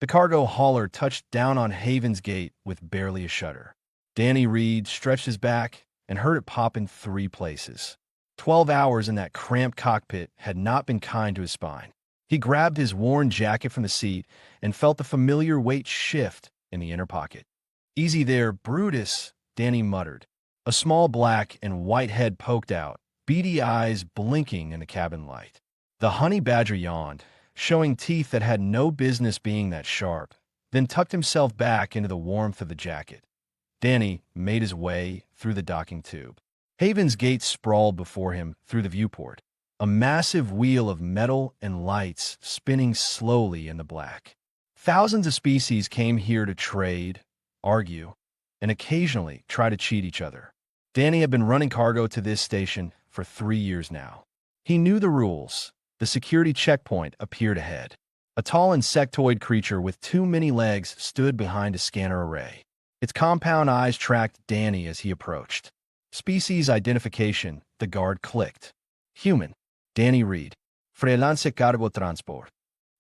The cargo hauler touched down on Haven's gate with barely a shudder. Danny Reed stretched his back and heard it pop in 3 places. 12 hours in that cramped cockpit had not been kind to his spine. He grabbed his worn jacket from the seat and felt the familiar weight shift in the inner pocket. "Easy there, Brutus," Danny muttered. A small black and white head poked out, beady eyes blinking in the cabin light. The honey badger yawned, showing teeth that had no business being that sharp, then tucked himself back into the warmth of the jacket. Danny made his way through the docking tube. Haven's gate sprawled before him through the viewport, a massive wheel of metal and lights spinning slowly in the black. Thousands of species came here to trade, argue, and occasionally try to cheat each other. Danny had been running cargo to this station for 3 years now. He knew the rules. The security checkpoint appeared ahead. A tall insectoid creature with too many legs stood behind a scanner array. Its compound eyes tracked Danny as he approached. Species identification, the guard clicked. Human. Danny Reed. Freelance cargo transport.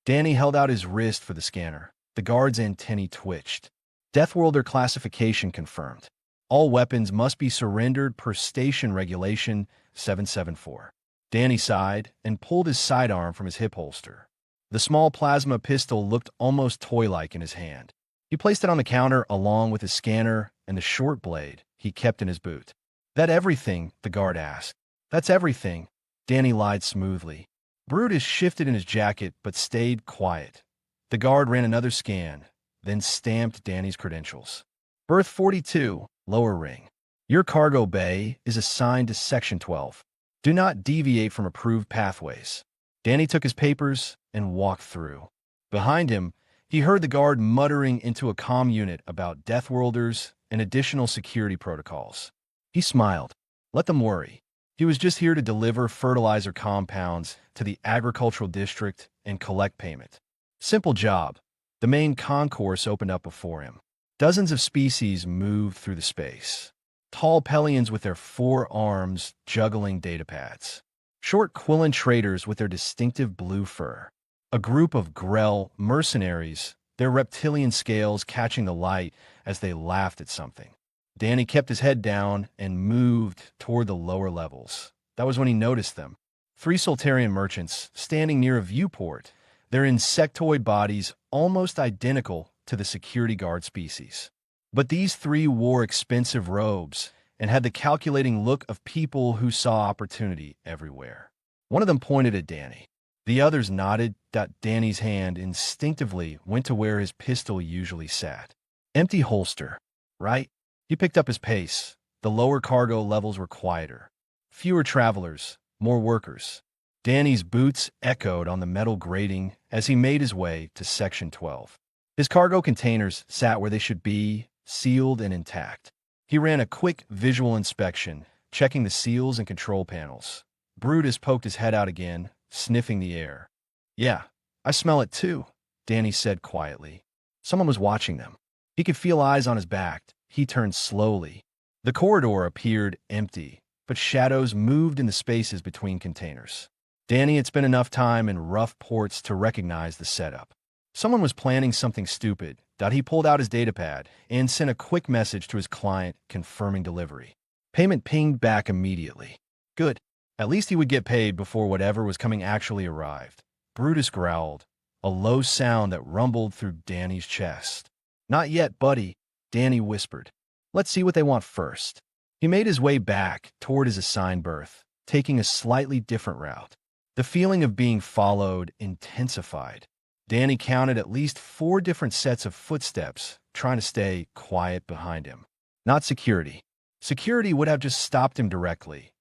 Danny held out his wrist for the scanner. The guard's antennae twitched. Deathworlder classification confirmed. All weapons must be surrendered per station regulation 774. Danny sighed and pulled his sidearm from his hip holster. The small plasma pistol looked almost toy-like in his hand. He placed it on the counter along with his scanner and the short blade he kept in his boot. "That everything?" the guard asked. "That's everything," Danny lied smoothly. Brutus shifted in his jacket but stayed quiet. The guard ran another scan, then stamped Danny's credentials. "Berth 42, lower ring. Your cargo bay is assigned to Section 12. Do not deviate from approved pathways." Danny took his papers and walked through. Behind him, he heard the guard muttering into a comm unit about Deathworlders and additional security protocols. He smiled. Let them worry. He was just here to deliver fertilizer compounds to the agricultural district and collect payment. Simple job. The main concourse opened up before him. Dozens of species moved through the space. Tall Pelians with their 4 arms juggling datapads. Short Quillan traders with their distinctive blue fur. A group of Grell mercenaries, their reptilian scales catching the light as they laughed at something. Danny kept his head down and moved toward the lower levels. That was when he noticed them. 3 Soltarian merchants standing near a viewport, their insectoid bodies almost identical to the security guard species. But these 3 wore expensive robes and had the calculating look of people who saw opportunity everywhere. One of them pointed at Danny. The others nodded. Danny's hand instinctively went to where his pistol usually sat. Empty holster, right? He picked up his pace. The lower cargo levels were quieter. Fewer travelers, more workers. Danny's boots echoed on the metal grating as he made his way to Section 12. His cargo containers sat where they should be, sealed and intact. He ran a quick visual inspection, checking the seals and control panels. Brutus poked his head out again, sniffing the air. "Yeah, I smell it too," Danny said quietly. Someone was watching them. He could feel eyes on his back. He turned slowly. The corridor appeared empty, but shadows moved in the spaces between containers. Danny had spent enough time in rough ports to recognize the setup. Someone was planning something stupid. He pulled out his datapad and sent a quick message to his client confirming delivery. Payment pinged back immediately. Good. At least he would get paid before whatever was coming actually arrived. Brutus growled, a low sound that rumbled through Danny's chest. "Not yet, buddy," Danny whispered. "Let's see what they want first." He made his way back toward his assigned berth, taking a slightly different route. The feeling of being followed intensified. Danny counted at least 4 different sets of footsteps, trying to stay quiet behind him. Not security. Security would have just stopped him directly.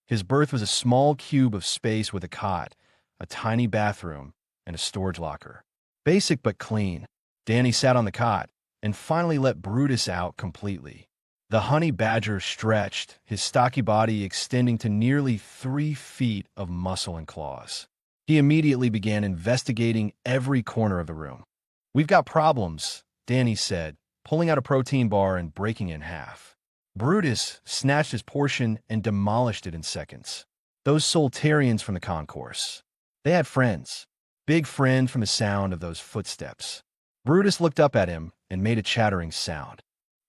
His berth was a small cube of space with a cot, a tiny bathroom, and a storage locker. Basic but clean. Danny sat on the cot and finally let Brutus out completely. The honey badger stretched, his stocky body extending to nearly 3 feet of muscle and claws. He immediately began investigating every corner of the room. "We've got problems," Danny said, pulling out a protein bar and breaking it in half. Brutus snatched his portion and demolished it in seconds. Those Soltarians from the concourse. They had friends. Big friend from the sound of those footsteps. Brutus looked up at him and made a chattering sound.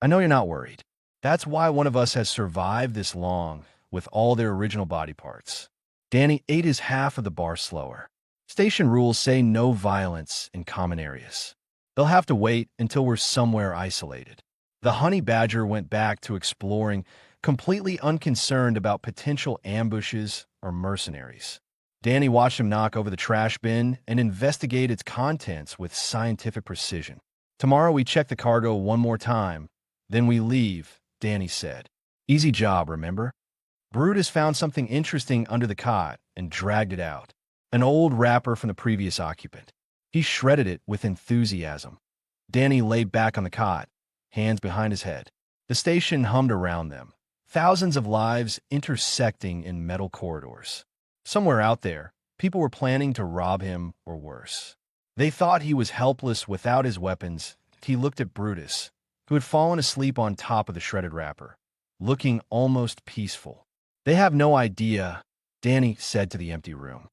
I know you're not worried. That's why one of us has survived this long with all their original body parts. Danny ate his half of the bar slower. Station rules say no violence in common areas. They'll have to wait until we're somewhere isolated. The honey badger went back to exploring, completely unconcerned about potential ambushes or mercenaries. Danny watched him knock over the trash bin and investigate its contents with scientific precision. Tomorrow we check the cargo one more time, then we leave, Danny said. Easy job, remember? Brutus found something interesting under the cot and dragged it out. An old wrapper from the previous occupant. He shredded it with enthusiasm. Danny lay back on the cot, hands behind his head. The station hummed around them, thousands of lives intersecting in metal corridors. Somewhere out there, people were planning to rob him or worse. They thought he was helpless without his weapons. He looked at Brutus, who had fallen asleep on top of the shredded wrapper, looking almost peaceful. They have no idea, Danny said to the empty room.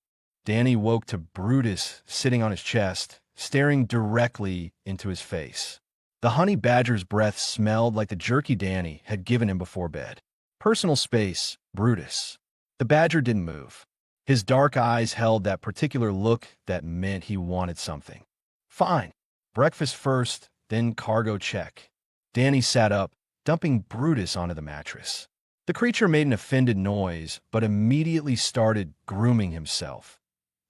Danny woke to Brutus sitting on his chest, staring directly into his face. The honey badger's breath smelled like the jerky Danny had given him before bed. Personal space, Brutus. The badger didn't move. His dark eyes held that particular look that meant he wanted something. Fine. Breakfast first, then cargo check. Danny sat up, dumping Brutus onto the mattress. The creature made an offended noise, but immediately started grooming himself.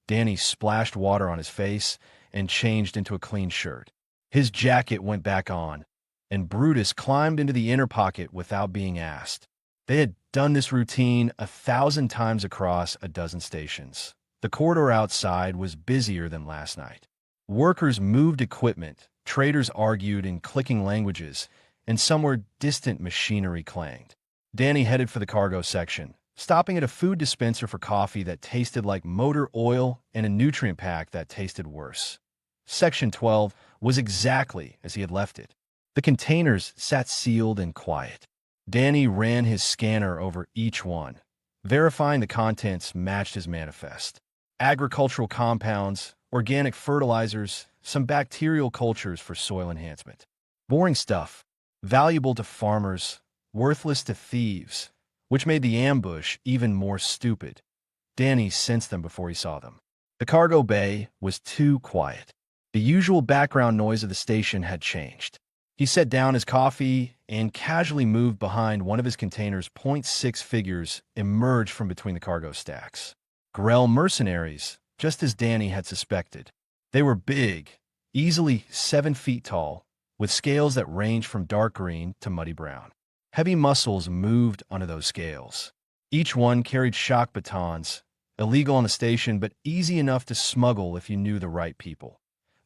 Danny splashed water on his face and changed into a clean shirt. His jacket went back on, and Brutus climbed into the inner pocket without being asked. They had done this routine 1,000 times across a dozen stations. The corridor outside was busier than last night. Workers moved equipment, traders argued in clicking languages, and somewhere distant machinery clanged. Danny headed for the cargo section, stopping at a food dispenser for coffee that tasted like motor oil and a nutrient pack that tasted worse. Section 12 was exactly as he had left it. The containers sat sealed and quiet. Danny ran his scanner over each one, verifying the contents matched his manifest. Agricultural compounds, organic fertilizers, some bacterial cultures for soil enhancement. Boring stuff, valuable to farmers, worthless to thieves, which made the ambush even more stupid. Danny sensed them before he saw them. The cargo bay was too quiet. The usual background noise of the station had changed. He set down his coffee and casually moved behind one of his containers. 0.6 figures emerged from between the cargo stacks. Grell mercenaries, just as Danny had suspected. They were big, easily 7 feet tall, with scales that ranged from dark green to muddy brown. Heavy muscles moved onto those scales. Each one carried shock batons, illegal on the station but easy enough to smuggle if you knew the right people.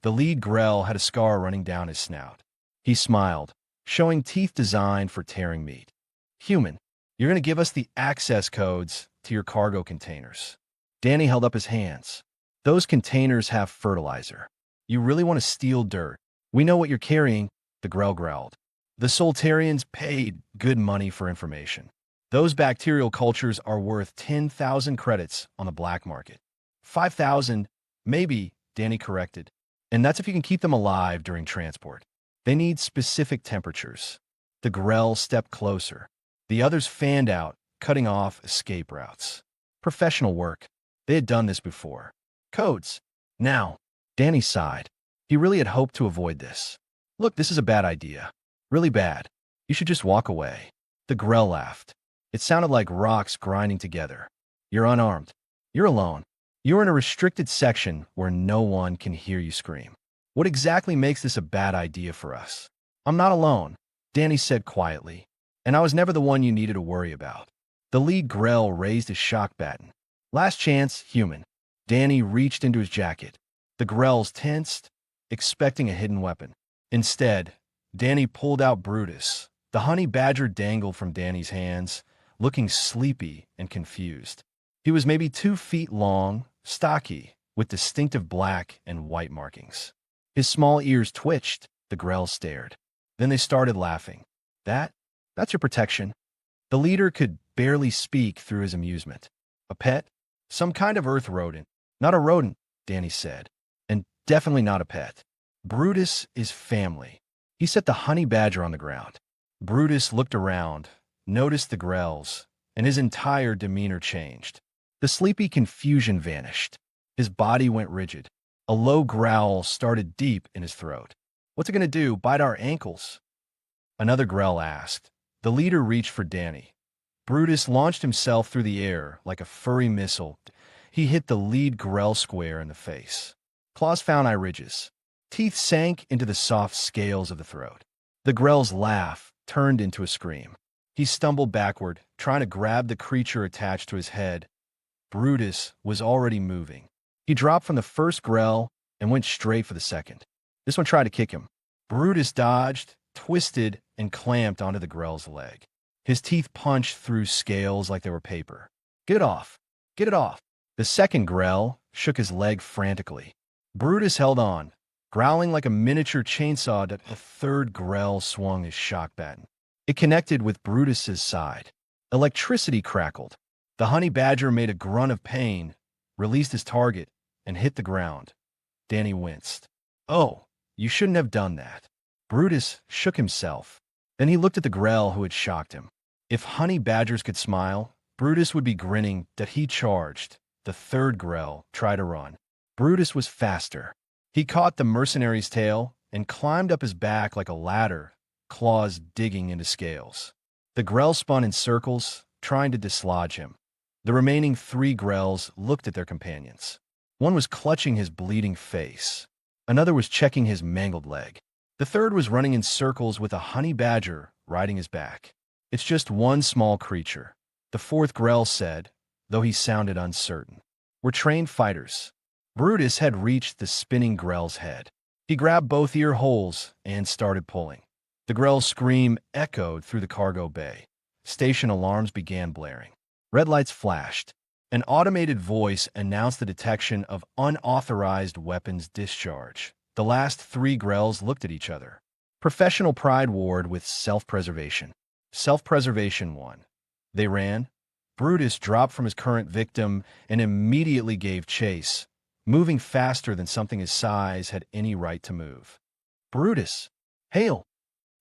The lead Grell had a scar running down his snout. He smiled, showing teeth designed for tearing meat. Human, you're going to give us the access codes to your cargo containers. Danny held up his hands. Those containers have fertilizer. You really want to steal dirt. We know what you're carrying, the Grell growled. The Soltarians paid good money for information. Those bacterial cultures are worth 10,000 credits on the black market. 5,000, maybe, Danny corrected. And that's if you can keep them alive during transport. They need specific temperatures. The Grell stepped closer. The others fanned out, cutting off escape routes. Professional work. They had done this before. Codes. Now, Danny sighed. He really had hoped to avoid this. Look, this is a bad idea. Really bad. You should just walk away. The Grell laughed. It sounded like rocks grinding together. You're unarmed. You're alone. You're in a restricted section where no one can hear you scream. What exactly makes this a bad idea for us? I'm not alone, Danny said quietly, and I was never the one you needed to worry about. The lead Grell raised his shock baton. Last chance, human. Danny reached into his jacket. The Grells tensed, expecting a hidden weapon. Instead, Danny pulled out Brutus. The honey badger dangled from Danny's hands, looking sleepy and confused. He was maybe 2 feet long, stocky, with distinctive black and white markings. His small ears twitched. The Grell stared. Then they started laughing. That's your protection. The leader could barely speak through his amusement. A pet? Some kind of earth rodent. Not a rodent, Danny said. And definitely not a pet. Brutus is family. He set the honey badger on the ground. Brutus looked around, noticed the grells, and his entire demeanor changed. The sleepy confusion vanished. His body went rigid. A low growl started deep in his throat. "What's it going to do, bite our ankles?" Another growl asked. The leader reached for Danny. Brutus launched himself through the air like a furry missile. He hit the lead grell square in the face. Claws found eye ridges. Teeth sank into the soft scales of the throat. The grell's laugh turned into a scream. He stumbled backward, trying to grab the creature attached to his head. Brutus was already moving. He dropped from the first grell and went straight for the second. This one tried to kick him. Brutus dodged, twisted, and clamped onto the grell's leg. His teeth punched through scales like they were paper. "Get it off! Get it off!" The second grell shook his leg frantically. Brutus held on, growling like a miniature chainsaw. The third grell swung his shock baton. It connected with Brutus's side. Electricity crackled. The honey badger made a grunt of pain, released his target, and hit the ground. Danny winced. "Oh, you shouldn't have done that." Brutus shook himself. Then he looked at the grell who had shocked him. If honey badgers could smile, Brutus would be grinning that he charged. The third grell tried to run. Brutus was faster. He caught the mercenary's tail and climbed up his back like a ladder, claws digging into scales. The grell spun in circles, trying to dislodge him. The remaining three grells looked at their companions. One was clutching his bleeding face. Another was checking his mangled leg. The third was running in circles with a honey badger riding his back. "It's just one small creature," the fourth grell said, though he sounded uncertain. "We're trained fighters." Brutus had reached the spinning grell's head. He grabbed both ear holes and started pulling. The grell's scream echoed through the cargo bay. Station alarms began blaring. Red lights flashed. An automated voice announced the detection of unauthorized weapons discharge. The last three grells looked at each other. Professional pride warred with self-preservation. Self-preservation won. They ran. Brutus dropped from his current victim and immediately gave chase, moving faster than something his size had any right to move. "Brutus! Hail!"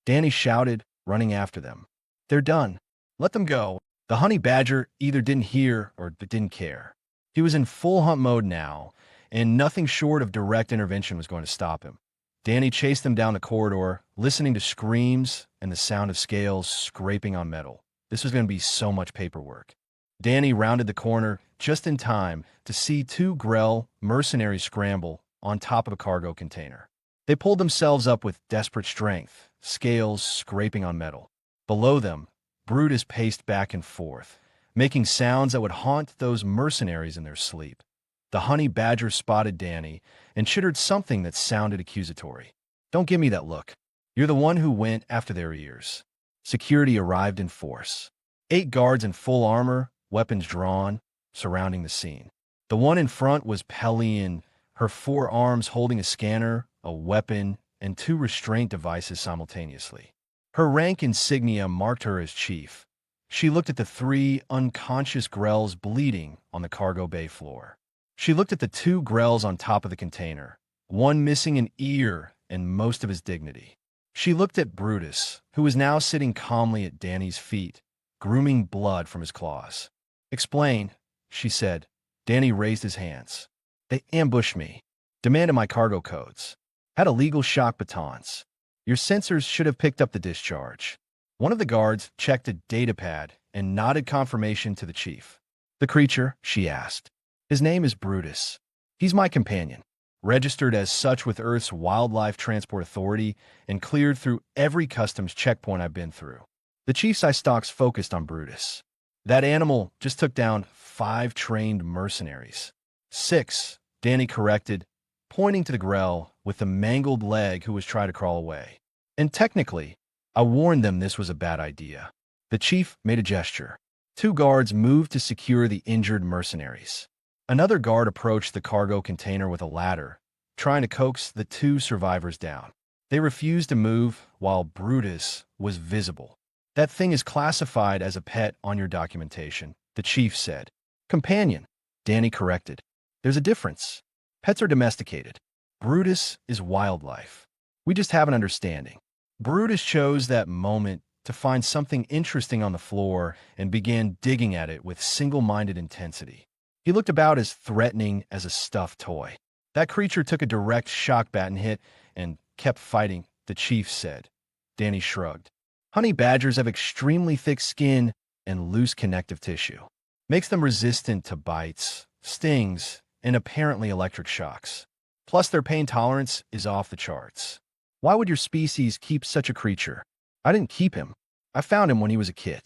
Danny shouted, running after them. "They're done. Let them go." The honey badger either didn't hear or didn't care. He was in full hunt mode now, and nothing short of direct intervention was going to stop him. Danny chased them down the corridor, listening to screams and the sound of scales scraping on metal. This was going to be so much paperwork. Danny rounded the corner just in time to see two grell mercenaries scramble on top of a cargo container. They pulled themselves up with desperate strength, scales scraping on metal. Below them, Brutus paced back and forth, making sounds that would haunt those mercenaries in their sleep. The honey badger spotted Danny and chittered something that sounded accusatory. "Don't give me that look. You're the one who went after their ears." Security arrived in force. 8 guards in full armor, weapons drawn, surrounding the scene. The one in front was Pelion, her 4 arms holding a scanner, a weapon, and 2 restraint devices simultaneously. Her rank insignia marked her as chief. She looked at the 3 unconscious grells bleeding on the cargo bay floor. She looked at the 2 grells on top of the container, one missing an ear and most of his dignity. She looked at Brutus, who was now sitting calmly at Danny's feet, grooming blood from his claws. "Explain," she said. Danny raised his hands. "They ambushed me, demanded my cargo codes, had illegal shock batons. Your sensors should have picked up the discharge." One of the guards checked a datapad and nodded confirmation to the chief. "The creature?" she asked. "His name is Brutus. He's my companion, registered as such with Earth's Wildlife Transport Authority and cleared through every customs checkpoint I've been through." The chief's eye stalks focused on Brutus. "That animal just took down 5 trained mercenaries." 6, Danny corrected, pointing to the grell with the mangled leg who was trying to crawl away. "And technically, I warned them this was a bad idea." The chief made a gesture. 2 guards moved to secure the injured mercenaries. Another guard approached the cargo container with a ladder, trying to coax the 2 survivors down. They refused to move while Brutus was visible. "That thing is classified as a pet on your documentation," the chief said. "Companion," Danny corrected. "There's a difference. Pets are domesticated. Brutus is wildlife. We just have an understanding. Brutus chose that moment to find something interesting on the floor and began digging at it with single-minded intensity. He looked about as threatening as a stuffed toy. That creature took a direct shock baton hit and kept fighting, the chief said. Danny shrugged. Honey badgers have extremely thick skin and loose connective tissue. Makes them resistant to bites, stings, and apparently electric shocks. Plus, their pain tolerance is off the charts. Why would your species keep such a creature? I didn't keep him. I found him when he was a kid.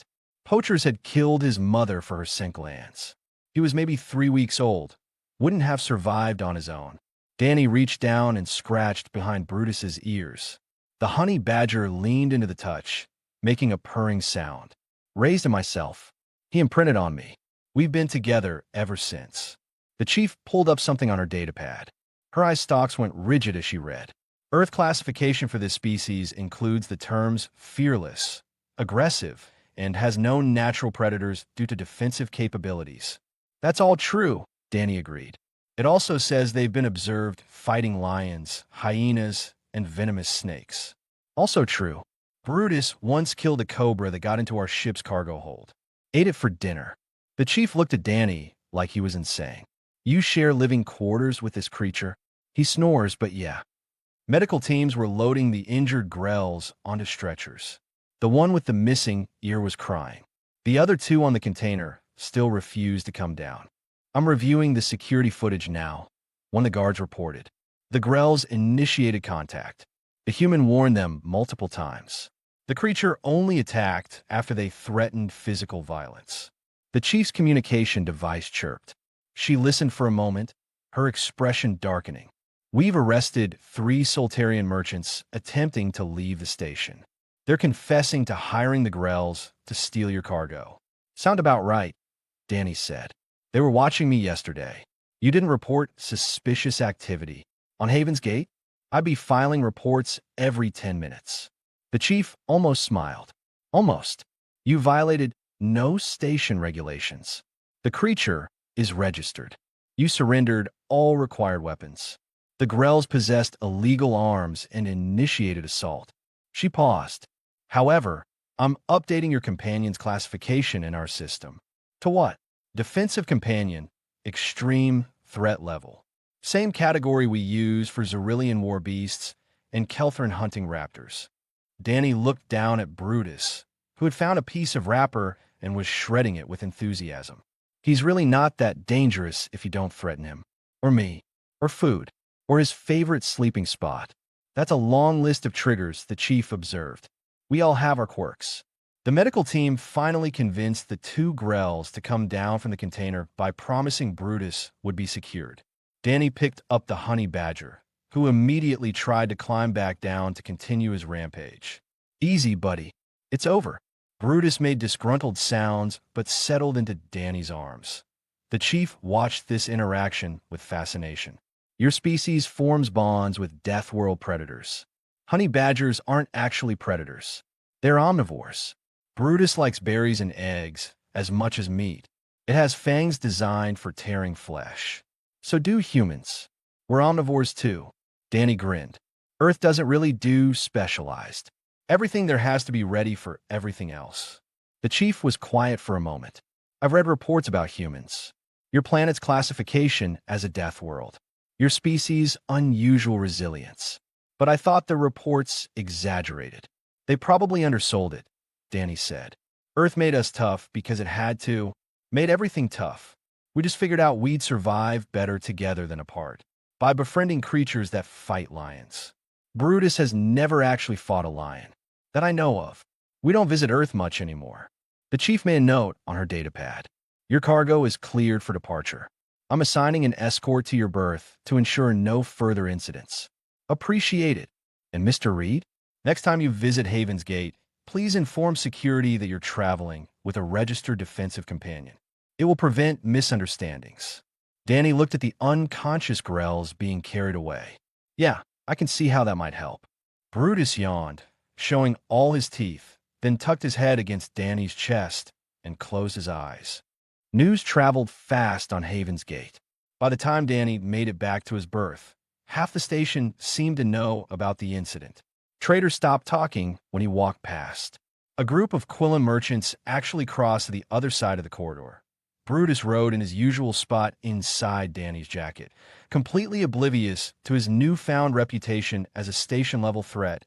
Poachers had killed his mother for her sink lands. He was maybe 3 weeks old. Wouldn't have survived on his own. Danny reached down and scratched behind Brutus's ears. The honey badger leaned into the touch, making a purring sound. Raised him myself. He imprinted on me. We've been together ever since. The chief pulled up something on her datapad. Her eye stalks went rigid as she read. Earth classification for this species includes the terms fearless, aggressive, and has no natural predators due to defensive capabilities. That's all true, Danny agreed. It also says they've been observed fighting lions, hyenas, and venomous snakes. Also true. Brutus once killed a cobra that got into our ship's cargo hold. Ate it for dinner. The chief looked at Danny like he was insane. You share living quarters with this creature? He snores, but yeah. Medical teams were loading the injured grells onto stretchers. The one with the missing ear was crying. The other two on the container still refused to come down. I'm reviewing the security footage now, one of the guards reported. The grells initiated contact. The human warned them multiple times. The creature only attacked after they threatened physical violence. The chief's communication device chirped. She listened for a moment, her expression darkening. We've arrested 3 Soltarian merchants attempting to leave the station. They're confessing to hiring the grells to steal your cargo. Sound about right, Danny said. They were watching me yesterday. You didn't report suspicious activity. On Haven's Gate, I'd be filing reports every 10 minutes. The chief almost smiled. Almost. You violated no station regulations. The creature is registered. You surrendered all required weapons. The grells possessed illegal arms and initiated assault. She paused. However, I'm updating your companion's classification in our system. To what? Defensive companion, extreme threat level. Same category we use for Xyrillian war beasts and Kelthran hunting raptors. Danny looked down at Brutus, who had found a piece of wrapper and was shredding it with enthusiasm. He's really not that dangerous if you don't threaten him, or me, or food, or his favorite sleeping spot. That's a long list of triggers, the chief observed. We all have our quirks. The medical team finally convinced the 2 grells to come down from the container by promising Brutus would be secured. Danny picked up the honey badger, who immediately tried to climb back down to continue his rampage. Easy, buddy. It's over. Brutus made disgruntled sounds but settled into Danny's arms. The chief watched this interaction with fascination. Your species forms bonds with death world predators. Honey badgers aren't actually predators. They're omnivores. Brutus likes berries and eggs as much as meat. It has fangs designed for tearing flesh. So do humans. We're omnivores too. Danny grinned. Earth doesn't really do specialized. Everything there has to be ready for everything else. The chief was quiet for a moment. I've read reports about humans. Your planet's classification as a death world. Your species' unusual resilience. But I thought the reports exaggerated. They probably undersold it, Danny said. Earth made us tough because it had to. Made everything tough. We just figured out we'd survive better together than apart. By befriending creatures that fight lions. Brutus has never actually fought a lion. That I know of. We don't visit Earth much anymore. The chief made a note on her datapad. Your cargo is cleared for departure. I'm assigning an escort to your berth to ensure no further incidents. Appreciate it. And Mr. Reed? Next time you visit Haven's Gate, please inform security that you're traveling with a registered defensive companion. It will prevent misunderstandings. Danny looked at the unconscious grells being carried away. Yeah, I can see how that might help. Brutus yawned, showing all his teeth, then tucked his head against Danny's chest and closed his eyes. News traveled fast on Haven's Gate. By the time Danny made it back to his berth, Half the station seemed to know about the incident. Trader stopped talking when he walked past. A group of Quillen merchants actually crossed to the other side of the corridor. Brutus rode in his usual spot inside Danny's jacket, completely oblivious to his newfound reputation as a station-level threat.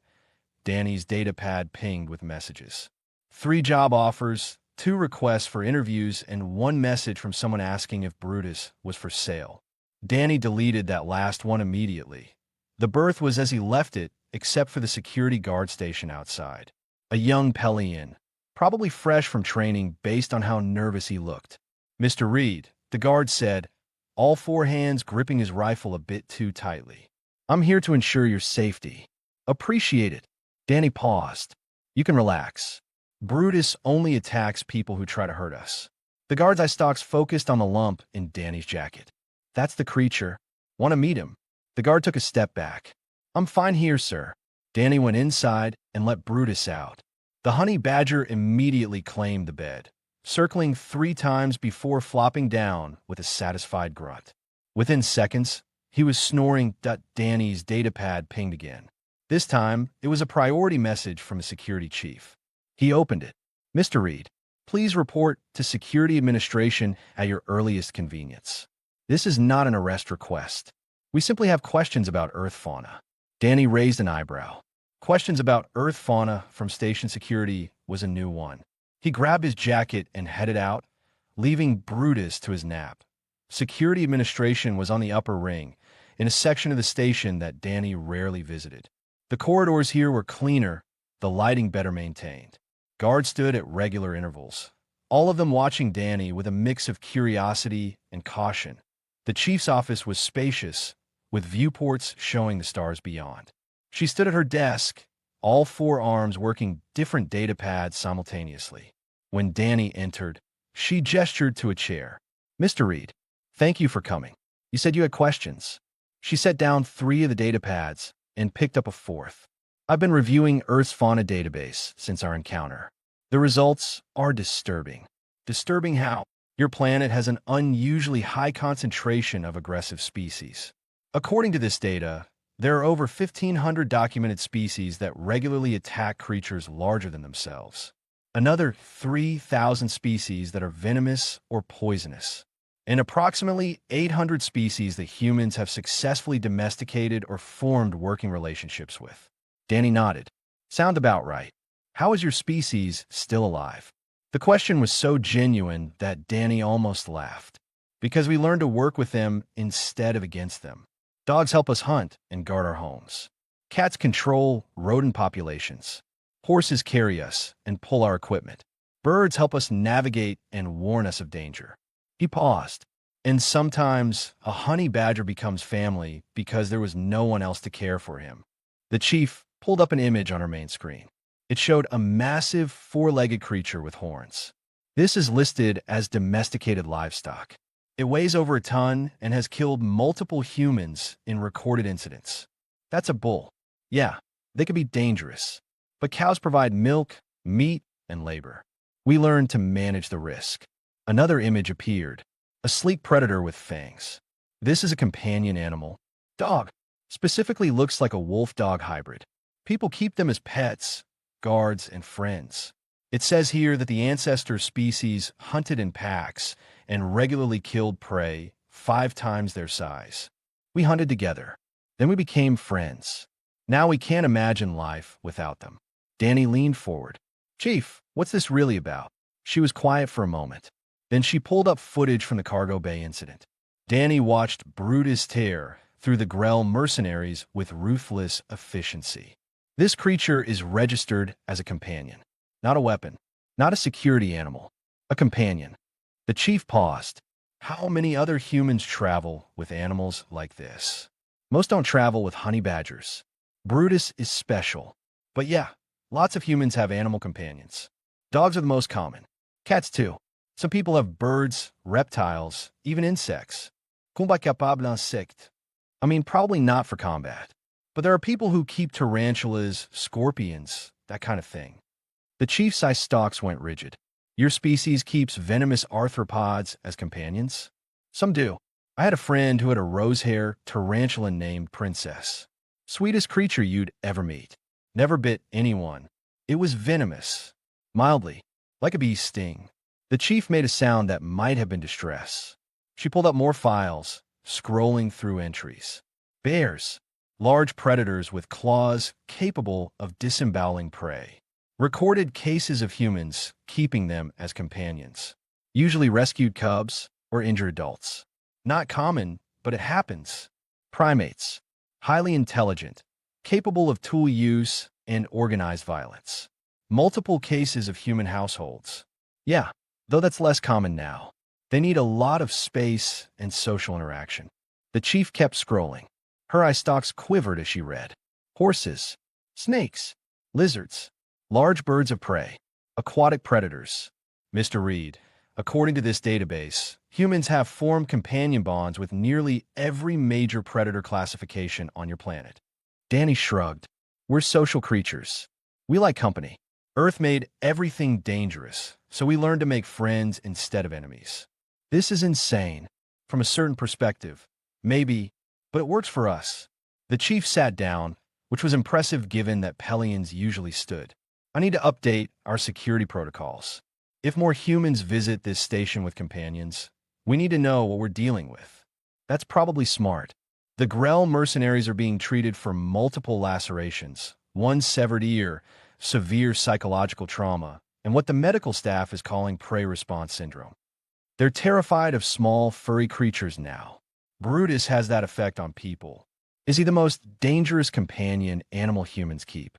Danny's datapad pinged with messages. 3 job offers, 2 requests for interviews, and 1 message from someone asking if Brutus was for sale. Danny deleted that last one immediately. The berth was as he left it, except for the security guard station outside. A young Pelian, probably fresh from training based on how nervous he looked. "Mr. Reed," the guard said, all 4 hands gripping his rifle a bit too tightly. "I'm here to ensure your safety." "Appreciate it." Danny paused. "You can relax. Brutus only attacks people who try to hurt us." The guard's eye stalks focused on the lump in Danny's jacket. "That's the creature. Want to meet him?" The guard took a step back. "I'm fine here, sir." Danny went inside and let Brutus out. The honey badger immediately claimed the bed, circling 3 times before flopping down with a satisfied grunt. Within seconds, he was snoring. Danny's datapad pinged again. This time, it was a priority message from a security chief. He opened it. "Mr. Reed, please report to Security Administration at your earliest convenience. This is not an arrest request. We simply have questions about Earth fauna." Danny raised an eyebrow. Questions about Earth fauna from station security was a new one. He grabbed his jacket and headed out, leaving Brutus to his nap. Security Administration was on the upper ring, in a section of the station that Danny rarely visited. The corridors here were cleaner, the lighting better maintained. Guards stood at regular intervals, all of them watching Danny with a mix of curiosity and caution. The chief's office was spacious, with viewports showing the stars beyond. She stood at her desk, all 4 arms working different datapads simultaneously. When Danny entered, she gestured to a chair. "Mr. Reed, thank you for coming. You said you had questions." She set down 3 of the datapads and picked up a 4th. "I've been reviewing Earth's fauna database since our encounter. The results are disturbing." "Disturbing how?" "Your planet has an unusually high concentration of aggressive species. According to this data, there are over 1,500 documented species that regularly attack creatures larger than themselves. Another 3,000 species that are venomous or poisonous. And approximately 800 species that humans have successfully domesticated or formed working relationships with." Danny nodded. "Sound about right. How is your species still alive?" The question was so genuine that Danny almost laughed. "Because we learned to work with them instead of against them. Dogs help us hunt and guard our homes. Cats control rodent populations. Horses carry us and pull our equipment. Birds help us navigate and warn us of danger." He paused. "And sometimes a honey badger becomes family because there was no one else to care for him." The chief pulled up an image on her main screen. It showed a massive 4-legged creature with horns. "This is listed as domesticated livestock. It weighs over a ton and has killed multiple humans in recorded incidents." "That's a bull." "Yeah, they can be dangerous. But cows provide milk, meat, and labor. We learned to manage the risk." Another image appeared. A sleek predator with fangs. "This is a companion animal. Dog. Specifically looks like a wolf-dog hybrid. People keep them as pets, guards, and friends. It says here that the ancestor species hunted in packs and regularly killed prey 5 times their size. We hunted together. Then we became friends. Now we can't imagine life without them." Danny leaned forward. "Chief, what's this really about?" She was quiet for a moment. Then she pulled up footage from the cargo bay incident. Danny watched Brutus tear through the Grell mercenaries with ruthless efficiency. "This creature is registered as a companion. Not a weapon. Not a security animal. A companion." The chief paused. "How many other humans travel with animals like this?" "Most don't travel with honey badgers. Brutus is special. But yeah, lots of humans have animal companions. Dogs are the most common. Cats too. Some people have birds, reptiles, even insects. Combat capable insect. I mean, probably not for combat. But there are people who keep tarantulas, scorpions, that kind of thing." The chief's eye stalks went rigid. "Your species keeps venomous arthropods as companions?" "Some do. I had a friend who had a rose-hair tarantula named Princess. Sweetest creature you'd ever meet. Never bit anyone. It was venomous. Mildly, like a bee's sting. The chief made a sound that might have been distress. She pulled up more files, scrolling through entries. Bears. Large predators with claws capable of disemboweling prey. Recorded cases of humans keeping them as companions. Usually rescued cubs or injured adults. Not common, but it happens. Primates. Highly intelligent, capable of tool use and organized violence. Multiple cases of human households. Yeah, though that's less common now. They need a lot of space and social interaction. The chief kept scrolling. Her eye stalks quivered as she read. Horses, snakes, lizards, large birds of prey, aquatic predators. Mr. Reed, according to this database, humans have formed companion bonds with nearly every major predator classification on your planet. Danny shrugged. We're social creatures. We like company. Earth made everything dangerous, so we learned to make friends instead of enemies. This is insane. From a certain perspective, maybe, but it works for us. The chief sat down, which was impressive given that Pelians usually stood. I need to update our security protocols. If more humans visit this station with companions, we need to know what we're dealing with. That's probably smart. The Grell mercenaries are being treated for multiple lacerations, one severed ear, severe psychological trauma, and what the medical staff is calling prey response syndrome. They're terrified of small, furry creatures now. Brutus has that effect on people. Is he the most dangerous companion animal humans keep?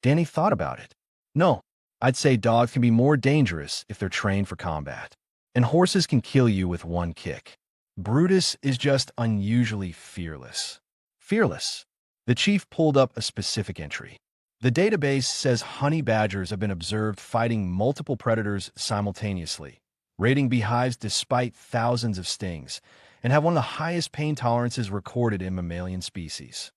Danny thought about it. No, I'd say dogs can be more dangerous if they're trained for combat. And horses can kill you with one kick. Brutus is just unusually fearless. Fearless. The chief pulled up a specific entry. The database says honey badgers have been observed fighting multiple predators simultaneously, raiding beehives despite thousands of stings, and have one of the highest pain tolerances recorded in mammalian species.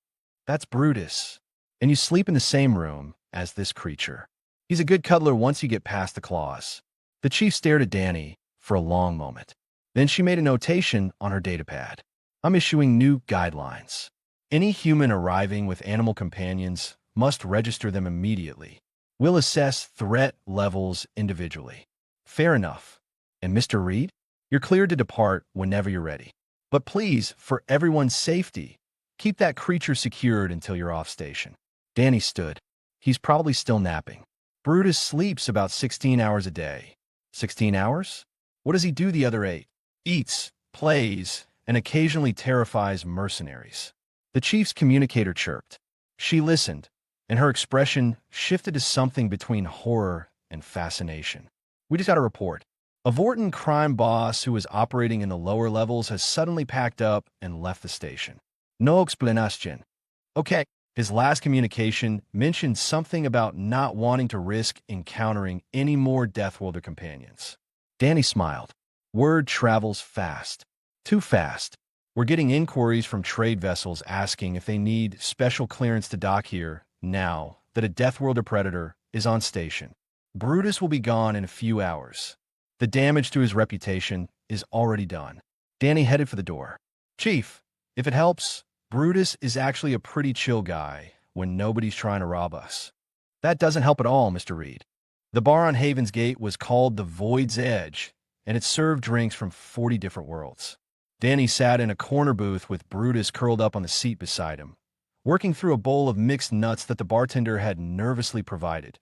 That's Brutus. And you sleep in the same room as this creature. He's a good cuddler once you get past the claws. The chief stared at Danny for a long moment. Then she made a notation on her datapad. I'm issuing new guidelines. Any human arriving with animal companions must register them immediately. We'll assess threat levels individually. Fair enough. And Mr. Reed, you're cleared to depart whenever you're ready. But please, for everyone's safety, keep that creature secured until you're off station. Danny stood. He's probably still napping. Brutus sleeps about 16 hours a day. 16 hours? What does he do the other 8? Eats, plays, and occasionally terrifies mercenaries. The chief's communicator chirped. She listened, and her expression shifted to something between horror and fascination. We just got a report. A Vorton crime boss who was operating in the lower levels has suddenly packed up and left the station. No explanation. Okay. His last communication mentioned something about not wanting to risk encountering any more Deathworlder companions. Danny smiled. Word travels fast. Too fast. We're getting inquiries from trade vessels asking if they need special clearance to dock here now that a Deathworlder predator is on station. Brutus will be gone in a few hours. The damage to his reputation is already done. Danny headed for the door. Chief, if it helps, Brutus is actually a pretty chill guy when nobody's trying to rob us. That doesn't help at all, Mr. Reed. The bar on Haven's Gate was called the Void's Edge, and it served drinks from 40 different worlds. Danny sat in a corner booth with Brutus curled up on the seat beside him, working through a bowl of mixed nuts that the bartender had nervously provided.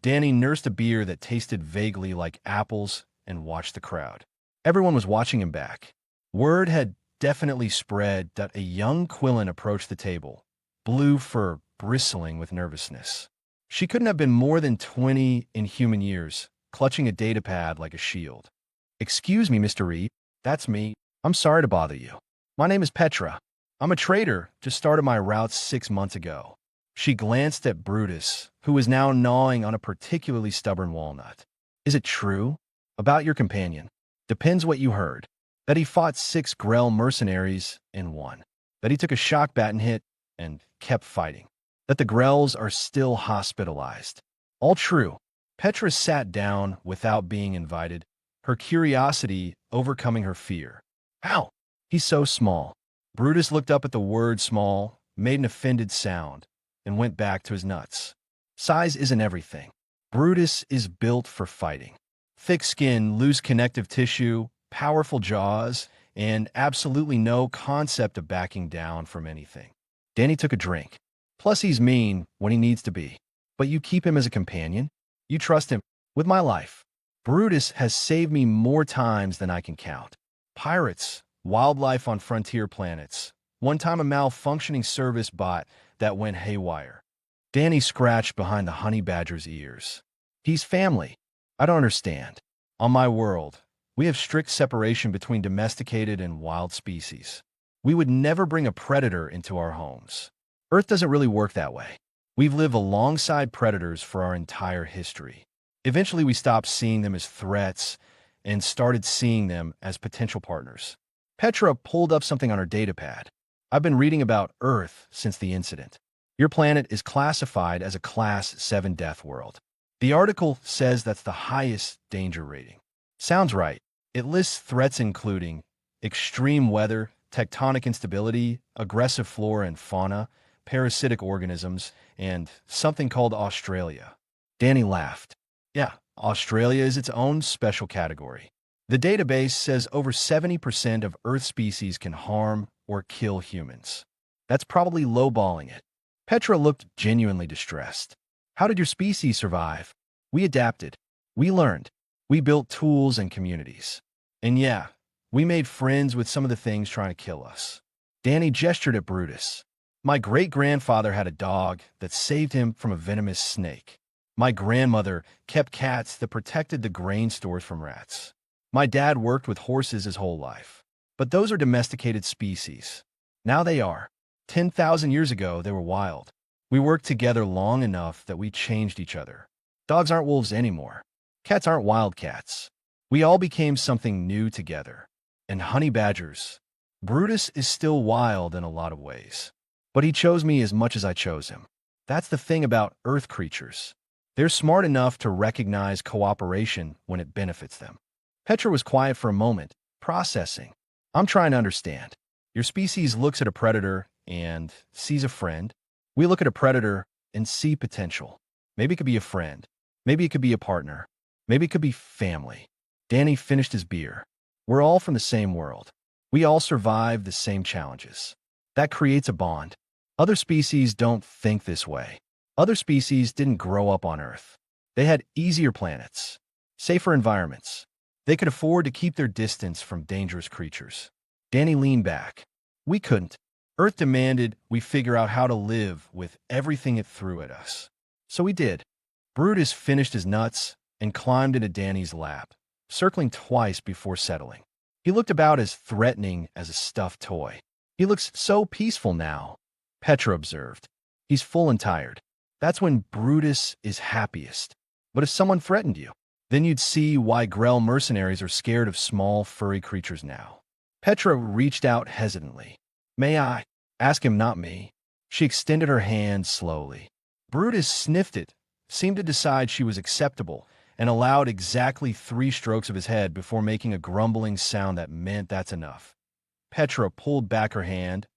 Danny nursed a beer that tasted vaguely like apples and watched the crowd. Everyone was watching him back. Word had definitely spread that a young Quillen approached the table, blue fur bristling with nervousness. She couldn't have been more than 20 in human years, clutching a datapad like a shield. Excuse me, Mr. Reed. That's me. I'm sorry to bother you. My name is Petra. I'm a trader, just started my routes 6 months ago. She glanced at Brutus, who was now gnawing on a particularly stubborn walnut. Is it true? About your companion. Depends what you heard. That he fought 6 Grell mercenaries and won. That he took a shock baton hit and kept fighting. That the Grells are still hospitalized. All true. Petra sat down without being invited, her curiosity overcoming her fear. How? He's so small. Brutus looked up at the word small, made an offended sound, and went back to his nuts. Size isn't everything. Brutus is built for fighting. Thick skin, loose connective tissue, powerful jaws, and absolutely no concept of backing down from anything. Danny took a drink. Plus, he's mean when he needs to be. But you keep him as a companion? You trust him with my life. Brutus has saved me more times than I can count. Pirates, wildlife on frontier planets, one time a malfunctioning service bot that went haywire. Danny scratched behind the honey badger's ears. He's family. I don't understand. On my world, we have strict separation between domesticated and wild species. We would never bring a predator into our homes. Earth doesn't really work that way. We've lived alongside predators for our entire history. Eventually, we stopped seeing them as threats and started seeing them as potential partners. Petra pulled up something on her datapad. I've been reading about Earth since the incident. Your planet is classified as a Class 7 death world. The article says that's the highest danger rating. Sounds right. It lists threats including extreme weather, tectonic instability, aggressive flora and fauna, parasitic organisms, and something called Australia. Danny laughed. Yeah, Australia is its own special category. The database says over 70% of Earth species can harm or kill humans. That's probably lowballing it. Petra looked genuinely distressed. How did your species survive? We adapted. We learned. We built tools and communities. And yeah, we made friends with some of the things trying to kill us. Danny gestured at Brutus. My great-grandfather had a dog that saved him from a venomous snake. My grandmother kept cats that protected the grain stores from rats. My dad worked with horses his whole life. But those are domesticated species. Now they are. 10,000 years ago, they were wild. We worked together long enough that we changed each other. Dogs aren't wolves anymore. Cats aren't wildcats. We all became something new together. And honey badgers. Brutus is still wild in a lot of ways. But he chose me as much as I chose him. That's the thing about Earth creatures. They're smart enough to recognize cooperation when it benefits them. Petra was quiet for a moment, processing. I'm trying to understand. Your species looks at a predator and sees a friend. We look at a predator and see potential. Maybe it could be a friend. Maybe it could be a partner. Maybe it could be family. Danny finished his beer. We're all from the same world. We all survive the same challenges. That creates a bond. Other species don't think this way. Other species didn't grow up on Earth. They had easier planets, safer environments. They could afford to keep their distance from dangerous creatures. Danny leaned back. We couldn't. Earth demanded we figure out how to live with everything it threw at us. So we did. Brutus finished his nuts and climbed into Danny's lap, circling twice before settling. He looked about as threatening as a stuffed toy. He looks so peaceful now, Petra observed. He's full and tired. That's when Brutus is happiest. But if someone threatened you, then you'd see why Grell mercenaries are scared of small, furry creatures now. Petra reached out hesitantly. May I? Ask him, not me. She extended her hand slowly. Brutus sniffed it, seemed to decide she was acceptable, and allowed exactly 3 strokes of his head before making a grumbling sound that meant that's enough. Petra pulled back her hand,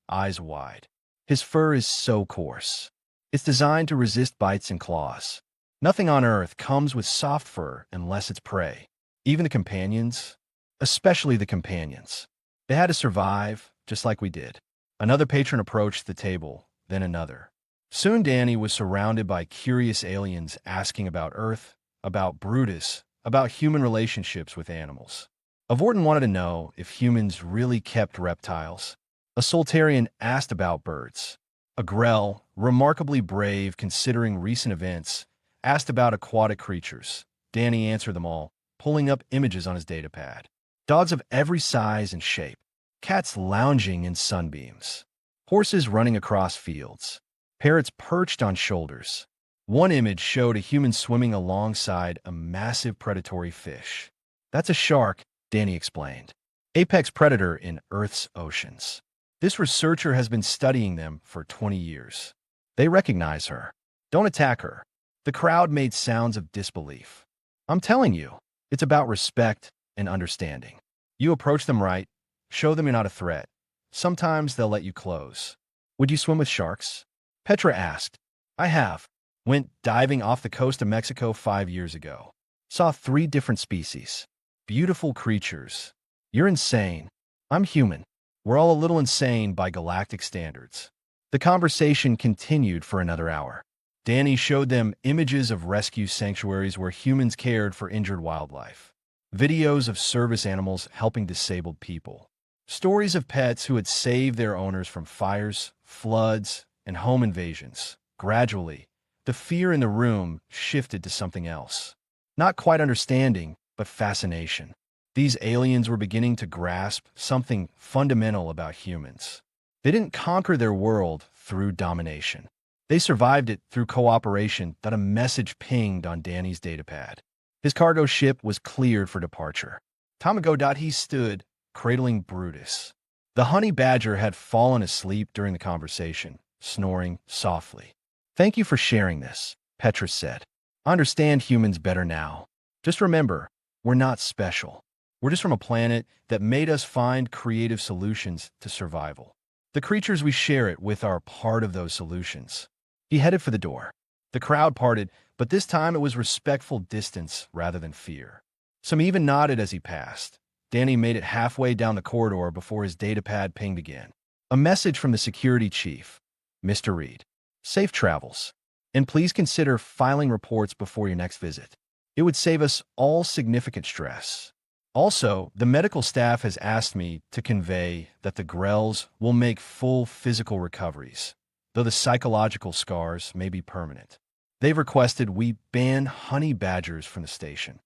eyes wide. His fur is so coarse. It's designed to resist bites and claws. Nothing on Earth comes with soft fur unless it's prey. Even the companions, especially the companions. They had to survive, just like we did. Another patron approached the table, then another. Soon Danny was surrounded by curious aliens asking about Earth, about Brutus, about human relationships with animals. A Vorton wanted to know if humans really kept reptiles. A Soltarian asked about birds. A Grell, remarkably brave considering recent events, asked about aquatic creatures. Danny answered them all, pulling up images on his datapad. Dogs of every size and shape. Cats lounging in sunbeams. Horses running across fields. Parrots perched on shoulders. One image showed a human swimming alongside a massive predatory fish. That's a shark, Danny explained. Apex predator in Earth's oceans. This researcher has been studying them for 20 years. They recognize her. Don't attack her. The crowd made sounds of disbelief. I'm telling you, it's about respect and understanding. You approach them right, Show them you're not a threat. Sometimes they'll let you close. Would you swim with sharks? Petra asked. I have. Went diving off the coast of Mexico 5 years ago. Saw 3 different species. Beautiful creatures. You're insane. I'm human. We're all a little insane by galactic standards. The conversation continued for another hour. Danny showed them images of rescue sanctuaries where humans cared for injured wildlife. Videos of service animals helping disabled people. Stories of pets who had saved their owners from fires, floods, and home invasions. Gradually, the fear in the room shifted to something else. Not quite understanding, but fascination. These aliens were beginning to grasp something fundamental about humans. They didn't conquer their world through domination. They survived it through cooperation. That a message pinged on Danny's datapad. His cargo ship was cleared for departure. Time ago, he stood, cradling Brutus. The honey badger had fallen asleep during the conversation, snoring softly. Thank you for sharing this, Petra said. I understand humans better now. Just remember, we're not special. We're just from a planet that made us find creative solutions to survival. The creatures we share it with are part of those solutions. He headed for the door. The crowd parted, but this time it was respectful distance rather than fear. Some even nodded as he passed. Danny made it halfway down the corridor before his datapad pinged again. A message from the security chief. Mr. Reed. Safe travels. And please consider filing reports before your next visit. It would save us all significant stress. Also, the medical staff has asked me to convey that the Grells will make full physical recoveries, though the psychological scars may be permanent. They've requested we ban honey badgers from the station.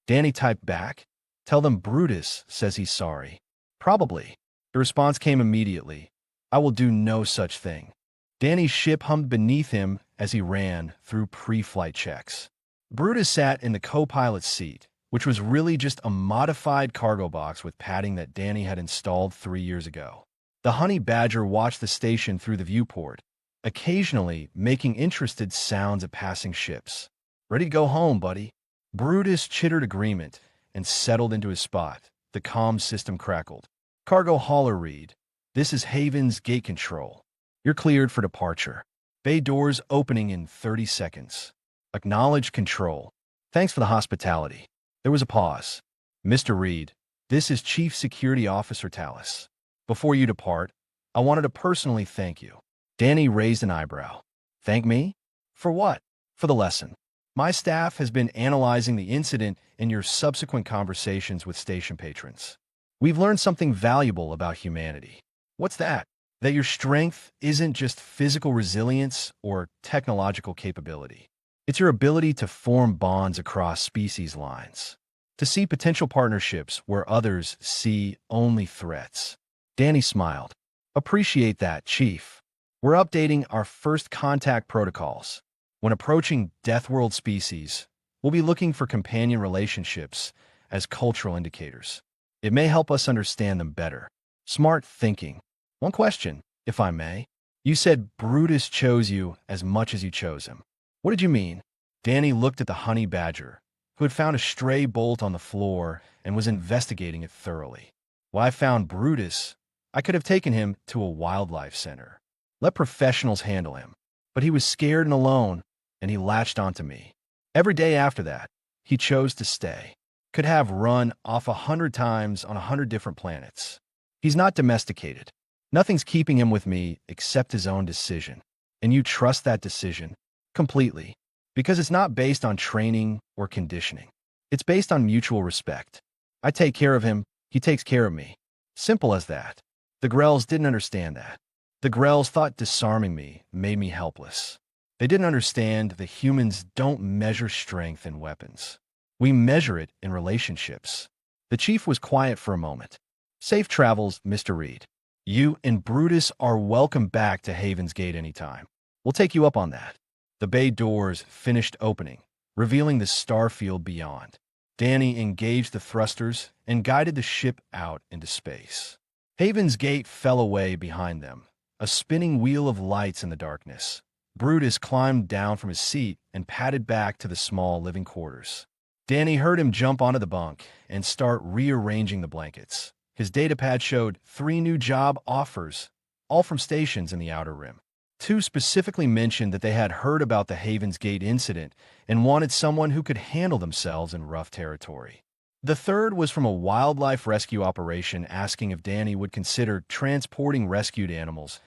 Danny typed back, tell them Brutus says he's sorry. Probably. The response came immediately. I will do no such thing. Danny's ship hummed beneath him as he ran through pre-flight checks. Brutus sat in the co-pilot's seat, which was really just a modified cargo box with padding that Danny had installed 3 years ago. The honey badger watched the station through the viewport, occasionally making interested sounds at passing ships. Ready to go home, buddy. Brutus chittered agreement and settled into his spot. The comm system crackled. Cargo hauler Reed. This is Haven's gate control. You're cleared for departure. Bay doors opening in 30 seconds. Acknowledge control. Thanks for the hospitality. There was a pause. Mr. Reed, this is Chief Security Officer Tallis. Before you depart, I wanted to personally thank you. Danny raised an eyebrow. Thank me? For what? For the lesson. My staff has been analyzing the incident and your subsequent conversations with station patrons. We've learned something valuable about humanity. What's that? That your strength isn't just physical resilience or technological capability. It's your ability to form bonds across species lines, to see potential partnerships where others see only threats. Danny smiled. Appreciate that, Chief. We're updating our first contact protocols. When approaching Deathworld species, we'll be looking for companion relationships as cultural indicators. It may help us understand them better. Smart thinking. One question, if I may. You said Brutus chose you as much as you chose him. What did you mean? Danny looked at the honey badger, who had found a stray bolt on the floor and was investigating it thoroughly. When I found Brutus, I could have taken him to a wildlife center. Let professionals handle him. But he was scared and alone, and he latched onto me. Every day after that, he chose to stay. Could have run off 100 times on 100 different planets. He's not domesticated. Nothing's keeping him with me except his own decision. And you trust that decision completely, because it's not based on training or conditioning. It's based on mutual respect. I take care of him, he takes care of me. Simple as that. The Grells didn't understand that. The Grells thought disarming me made me helpless. They didn't understand that humans don't measure strength in weapons. We measure it in relationships. The chief was quiet for a moment. Safe travels, Mr. Reed. You and Brutus are welcome back to Haven's Gate anytime. We'll take you up on that. The bay doors finished opening, revealing the starfield beyond. Danny engaged the thrusters and guided the ship out into space. Haven's Gate fell away behind them, a spinning wheel of lights in the darkness. Brutus climbed down from his seat and padded back to the small living quarters. Danny heard him jump onto the bunk and start rearranging the blankets. His datapad showed 3 new job offers, all from stations in the Outer Rim. 2 specifically mentioned that they had heard about the Havens Gate incident and wanted someone who could handle themselves in rough territory. The third was from a wildlife rescue operation asking if Danny would consider transporting rescued animals.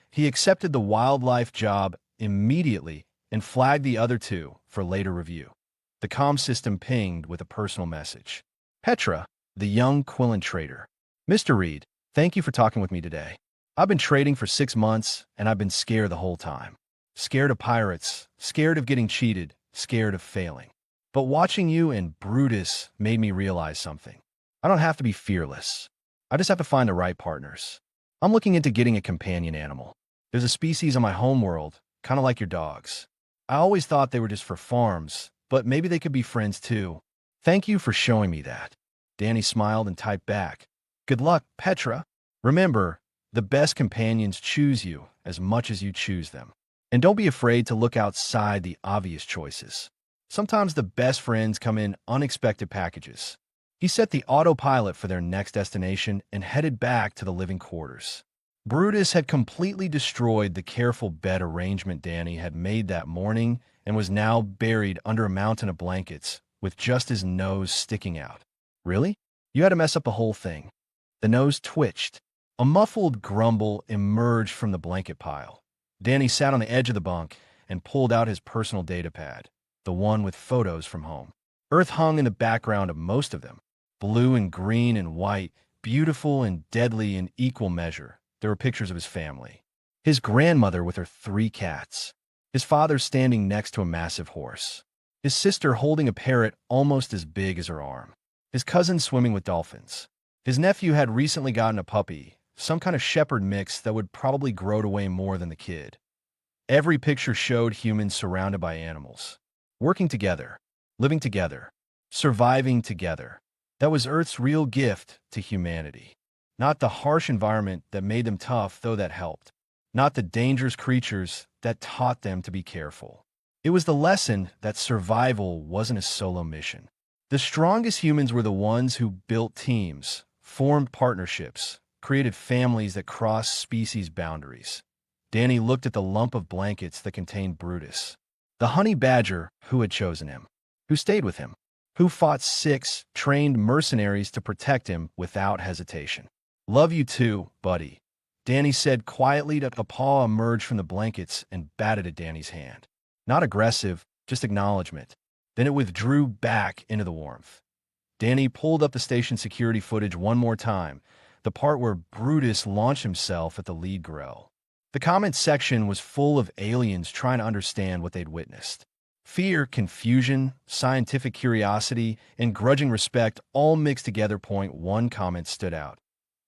He accepted the wildlife job immediately and flagged the other 2 for later review. The comm system pinged with a personal message. Petra, the young Quillen trader. Mr. Reed, thank you for talking with me today. I've been trading for 6 months, and I've been scared the whole time. Scared of pirates, scared of getting cheated, scared of failing. But watching you and Brutus made me realize something. I don't have to be fearless. I just have to find the right partners. I'm looking into getting a companion animal. There's a species on my homeworld, kind of like your dogs. I always thought they were just for farms, but maybe they could be friends too. Thank you for showing me that. Danny smiled and typed back. Good luck, Petra. Remember, the best companions choose you as much as you choose them. And don't be afraid to look outside the obvious choices. Sometimes the best friends come in unexpected packages. He set the autopilot for their next destination and headed back to the living quarters. Brutus had completely destroyed the careful bed arrangement Danny had made that morning and was now buried under a mountain of blankets with just his nose sticking out. Really? You had to mess up the whole thing. The nose twitched. A muffled grumble emerged from the blanket pile. Danny sat on the edge of the bunk and pulled out his personal datapad, the one with photos from home. Earth hung in the background of most of them. Blue and green and white, beautiful and deadly in equal measure. There were pictures of his family. His grandmother with her 3 cats. His father standing next to a massive horse. His sister holding a parrot almost as big as her arm. His cousin swimming with dolphins. His nephew had recently gotten a puppy, some kind of shepherd mix that would probably grow to weigh more than the kid. Every picture showed humans surrounded by animals. Working together, living together, surviving together. That was Earth's real gift to humanity. Not the harsh environment that made them tough, though that helped. Not the dangerous creatures that taught them to be careful. It was the lesson that survival wasn't a solo mission. The strongest humans were the ones who built teams, formed partnerships, created families that crossed species boundaries. Danny looked at the lump of blankets that contained Brutus. The honey badger who had chosen him, who stayed with him, who fought 6 trained mercenaries to protect him without hesitation. Love you too, buddy. Danny said quietly. A paw emerged from the blankets and batted at Danny's hand. Not aggressive, just acknowledgement. Then it withdrew back into the warmth. Danny pulled up the station security footage one more time, the part where Brutus launched himself at the lead grill. The comment section was full of aliens trying to understand what they'd witnessed. Fear, confusion, scientific curiosity, and grudging respect all mixed together. One comment stood out.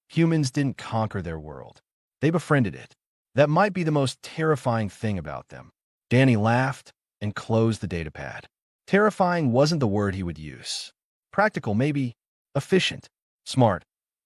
Humans didn't conquer their world. They befriended it. That might be the most terrifying thing about them. Danny laughed and closed the datapad. Terrifying wasn't the word he would use. Practical, maybe. Efficient. Smart.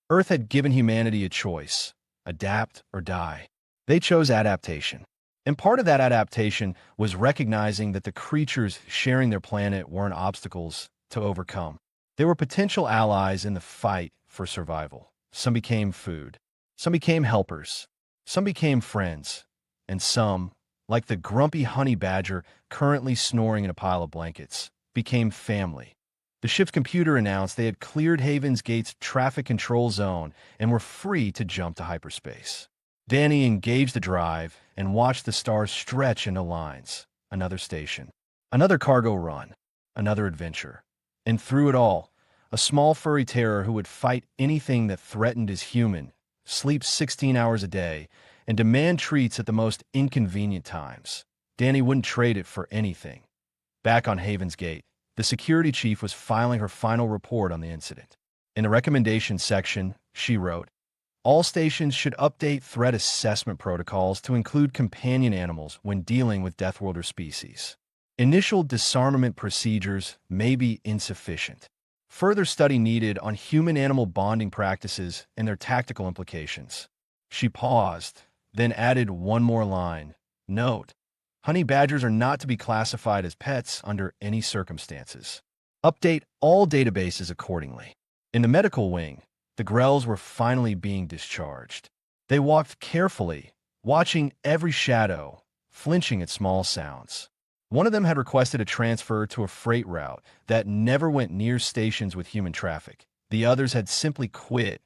Earth had given humanity a choice. Adapt or die. They chose adaptation. And part of that adaptation was recognizing that the creatures sharing their planet weren't obstacles to overcome. They were potential allies in the fight for survival. Some became food. Some became helpers. Some became friends. And some, like the grumpy honey badger currently snoring in a pile of blankets, became family. The ship's computer announced they had cleared Havens Gate's traffic control zone and were free to jump to hyperspace. Danny engaged the drive and watched the stars stretch into lines. Another station. Another cargo run. Another adventure. And through it all, a small furry terror who would fight anything that threatened his human, sleep 16 hours a day, and demand treats at the most inconvenient times. Danny wouldn't trade it for anything. Back on Havens Gate, the security chief was filing her final report on the incident. In the recommendations section, she wrote, all stations should update threat assessment protocols to include companion animals when dealing with Deathworlder species. Initial disarmament procedures may be insufficient. Further study needed on human-animal bonding practices and their tactical implications. She paused, then added one more line. Note, honey badgers are not to be classified as pets under any circumstances. Update all databases accordingly. In the medical wing, The grells were finally being discharged. They walked carefully, watching every shadow, flinching at small sounds. One of them had requested a transfer to a freight route that never went near stations with human traffic. The others had simply quit.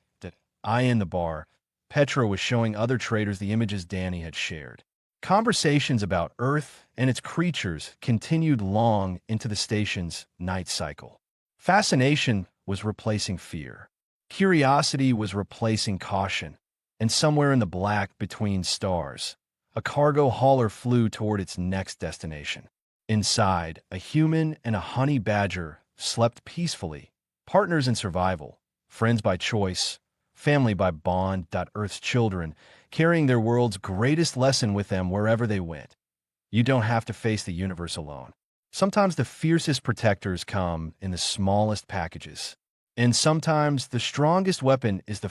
In the bar, Petra was showing other traders the images Danny had shared. Conversations about Earth and its creatures continued long into the station's night cycle. Fascination was replacing fear. Curiosity was replacing caution. And somewhere in the black between stars, a cargo hauler flew toward its next destination. Inside, a human and a honey badger slept peacefully, partners in survival, friends by choice, family by bond. Earth's children, carrying their world's greatest lesson with them wherever they went. You don't have to face the universe alone. Sometimes the fiercest protectors come in the smallest packages. And sometimes the strongest weapon is the